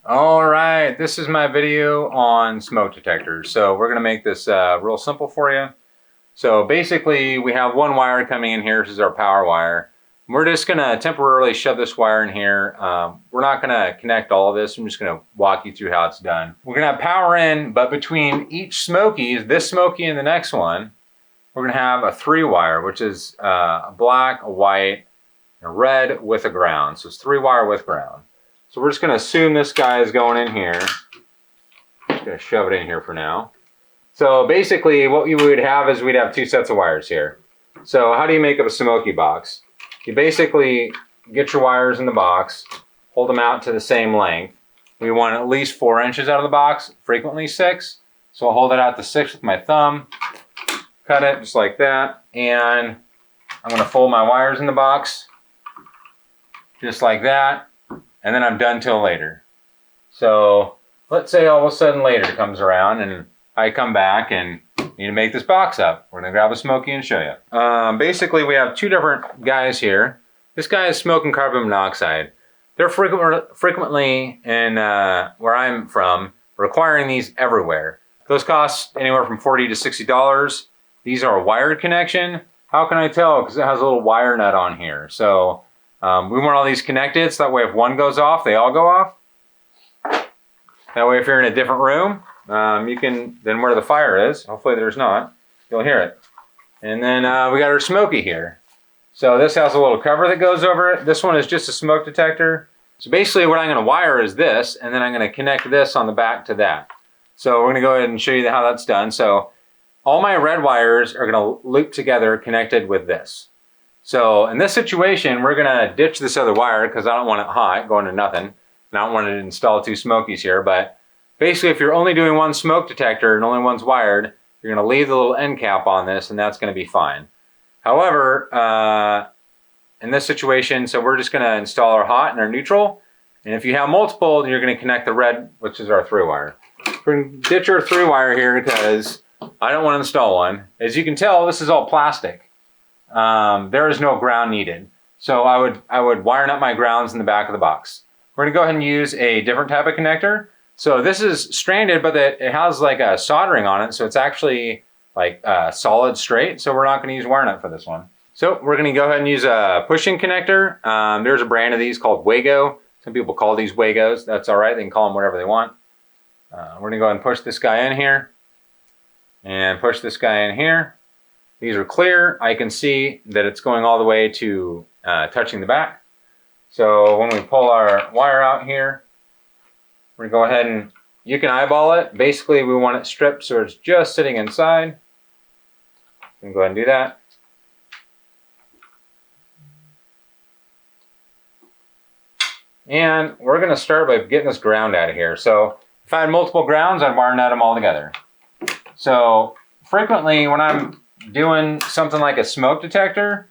All right, this is my video on smoke detectors. So we're gonna make this real simple for you. So basically we have one wire coming in here. This is our power wire. We're just gonna temporarily shove this wire in here. We're not gonna connect all of this. I'm just gonna walk you through how it's done. We're gonna have power in, but between each Smoky, this Smoky and the next one, we're gonna have a 3-wire, which is a black, a white, and a red with a ground. So it's 3-wire with ground. So we're just going to assume this guy is going in here. Just going to shove it in here for now. So basically what you would have is we'd have 2 sets of wires here. So how do you make up a Smoky box? You basically get your wires in the box, hold them out to the same length. We want at least 4 inches out of the box, frequently 6. So I'll hold it out to 6 with my thumb, cut it just like that, and I'm going to fold my wires in the box just like that. And then I'm done till later. So let's say all of a sudden later comes around and I come back and need to make this box up. We're gonna grab a Smoky and show you. Basically we have 2 different guys here. This guy is smoking carbon monoxide. They're frequently in where I'm from, requiring these everywhere. Those cost anywhere from $40 to $60. These are a wired connection. How can I tell? Because it has a little wire nut on here. So we want all these connected, so that way if one goes off, they all go off. That way if you're in a different room, you can, then where the fire is, hopefully there's not, you'll hear it. And then we got our Smoky here. So this has a little cover that goes over it. This one is just a smoke detector. So basically what I'm going to wire is this, and then I'm going to connect this on the back to that. So we're going to go ahead and show you how that's done. So all my red wires are going to loop together connected with this. So in this situation, we're gonna ditch this other wire because I don't want it hot, going to nothing. And I don't want to install 2 Smokies here, but basically if you're only doing 1 smoke detector and only one's wired, you're gonna leave the little end cap on this and that's gonna be fine. However, in this situation, so we're just gonna install our hot and our neutral. And if you have multiple, you're gonna connect the red, which is our 3-wire. We're gonna ditch our 3-wire here because I don't want to install one. As you can tell, this is all plastic. There is no ground needed. So I would wire up my grounds in the back of the box. We're gonna go ahead and use a different type of connector. So this is stranded, but it has like a soldering on it. So it's actually like solid straight. So we're not gonna use wire nut for this one. So we're gonna go ahead and use a pushing connector. There's a brand of these called Wago. Some people call these Wagos. That's all right, they can call them whatever they want. We're gonna go ahead and push this guy in here and push this guy in here. These are clear. I can see that it's going all the way to touching the back. So when we pull our wire out here, we're gonna go ahead and, you can eyeball it. Basically we want it stripped so it's just sitting inside. We can go ahead and do that. And we're gonna start by getting this ground out of here. So if I had multiple grounds, I'd wire nut them all together. So frequently when I'm doing something like a smoke detector,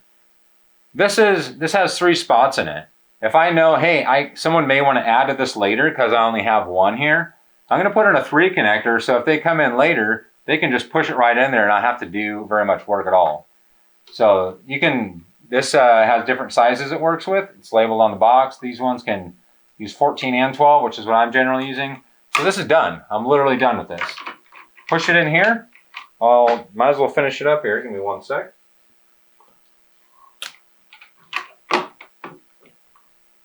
this has 3 spots in it. If I know, hey, someone may want to add to this later because I only have 1 here, I'm going to put in a 3 connector, so if they come in later, they can just push it right in there and not have to do very much work at all. So you can, this has different sizes it works with. It's labeled on the box. These ones can use 14 and 12, which is what I'm generally using. So this is done. I'm literally done with this. Push it in here. Might as well finish it up here. Give me 1 sec.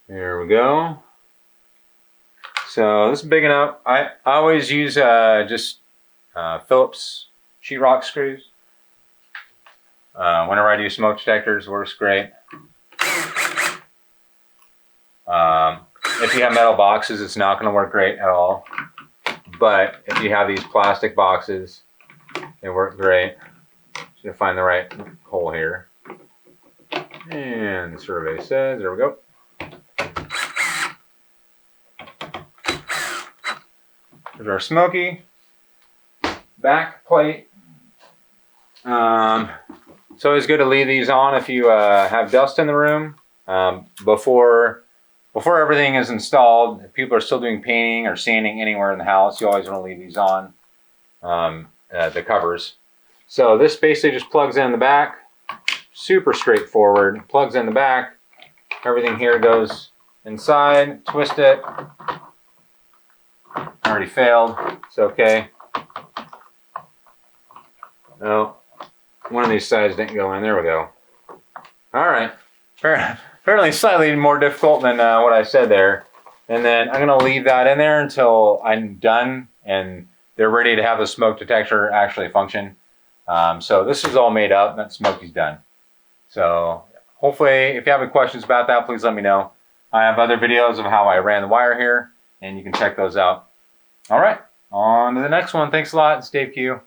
There we go. So this is big enough. I always use just Phillips sheetrock screws. Whenever I do smoke detectors, works great. If you have metal boxes, it's not going to work great at all. But if you have these plastic boxes, they work great. Just gonna find the right hole here. And the survey says, there we go. There's our Smoky back plate. It's always good to leave these on if you have dust in the room. Before everything is installed, if people are still doing painting or sanding anywhere in the house, you always want to leave these on, the covers. So this basically just plugs in the back, super straightforward, plugs in the back, everything here goes inside, twist it, already failed. It's okay. No, one of these sides didn't go in. There we go. All right. Apparently slightly more difficult than what I said there. And then I'm going to leave that in there until I'm done and they're ready to have the smoke detector actually function. So this is all made up. That smoke is done. So hopefully, if you have any questions about that, please let me know. I have other videos of how I ran the wire here, and you can check those out. All right, on to the next one. Thanks a lot. It's DaveQ.